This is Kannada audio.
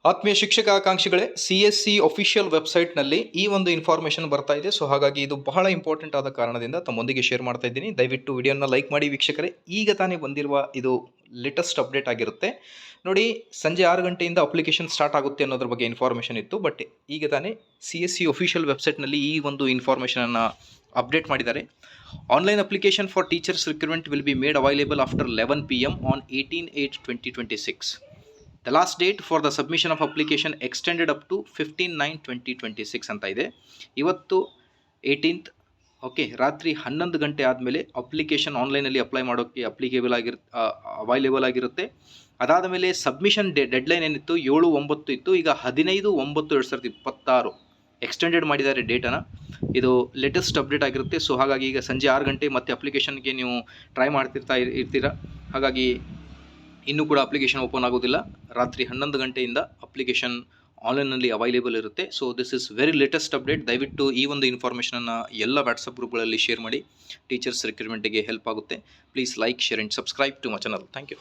ಆತ್ಮೀಯ ಶಿಕ್ಷಕ ಆಕಾಂಕ್ಷಿಗಳೇ, CSE ಅಫಿಷಿಯಲ್ ವೆಬ್ಸೈಟ್ನಲ್ಲಿ ಈ ಒಂದು ಇನ್ಫಾರ್ಮೇಷನ್ ಬರ್ತಾ ಇದೆ. ಸೊ ಹಾಗಾಗಿ ಇದು ಬಹಳ ಇಂಪಾರ್ಟೆಂಟ್ ಆದ ಕಾರಣದಿಂದ ತಮ್ಮೊಂದಿಗೆ ಶೇರ್ ಮಾಡ್ತಾ ಇದ್ದೀನಿ. ದಯವಿಟ್ಟು ವಿಡಿಯೋನ ಲೈಕ್ ಮಾಡಿ ವೀಕ್ಷಕರೇ. ಈಗ ತಾನೇ ಬಂದಿರುವ ಇದು ಲೇಟೆಸ್ಟ್ ಅಪ್ಡೇಟ್ ಆಗಿರುತ್ತೆ ನೋಡಿ. ಸಂಜೆ 6 ಗಂಟೆಯಿಂದ ಅಪ್ಲಿಕೇಶನ್ ಸ್ಟಾರ್ಟ್ ಆಗುತ್ತೆ ಅನ್ನೋದ್ರ ಬಗ್ಗೆ ಇನ್ಫಾರ್ಮೇಷನ್ ಇತ್ತು. ಬಟ್ ಈಗ ತಾನೇ CSE ಅಫಿಷಿಯಲ್ ವೆಬ್ಸೈಟ್ನಲ್ಲಿ ಈ ಒಂದು ಇನ್ಫಾರ್ಮೇಷನನ್ನು ಅಪ್ಡೇಟ್ ಮಾಡಿದ್ದಾರೆ. Online application for teachers recruitment will be made available after 11 PM on 18/8/2026. The last date for the submission of application extended up to 15/9/2026 ಅಂತ ಇದೆ. ಇವತ್ತು 18th ಓಕೆ ರಾತ್ರಿ 11 ಗಂಟೆ ಆದಮೇಲೆ ಅಪ್ಲಿಕೇಶನ್ ಆನ್ಲೈನಲ್ಲಿ ಅಪ್ಲೈ ಮಾಡೋಕ್ಕೆ ಅವೈಲೇಬಲ್ ಆಗಿರುತ್ತೆ. ಅದಾದ ಮೇಲೆ ಸಬ್ಮಿಷನ್ ಡೆಡ್ಲೈನ್ ಏನಿತ್ತು 7/9 ಇತ್ತು, ಈಗ 15/9/2026 ಎಕ್ಸ್ಟೆಂಡೆಡ್ ಮಾಡಿದ್ದಾರೆ ಡೇಟನ್ನು. ಇದು ಲೇಟೆಸ್ಟ್ ಅಪ್ಡೇಟ್ ಆಗಿರುತ್ತೆ. ಸೊ ಹಾಗಾಗಿ ಈಗ ಸಂಜೆ 6 ಗಂಟೆ ಮತ್ತೆ ಅಪ್ಲಿಕೇಶನ್ಗೆ ನೀವು ಟ್ರೈ ಮಾಡ್ತಿರ್ತೀರಾ. ಹಾಗಾಗಿ ಇನ್ನೂ ಕೂಡ ಅಪ್ಲಿಕೇಶನ್ ಓಪನ್ ಆಗೋದಿಲ್ಲ. ರಾತ್ರಿ 11 ಗಂಟೆಯಿಂದ ಅಪ್ಲಿಕೇಶನ್ ಆನ್ಲೈನಲ್ಲಿ ಅವೈಲೇಬಲ್ ಇರುತ್ತೆ. So this is very latest update. ದಯವಿಟ್ಟು ಈ ಒಂದು ಇನ್ಫಾರ್ಮೇಷನನ್ನು ಎಲ್ಲ ವಾಟ್ಸಪ್ ಗ್ರೂಪ್ಗಳಲ್ಲಿ ಶೇರ್ ಮಾಡಿ. ಟೀಚರ್ಸ್ ರಿಕ್ರೂಟ್ಮೆಂಟಿಗೆ ಹೆಲ್ಪ್ ಆಗುತ್ತೆ. Please like, share and subscribe to my channel. Thank you.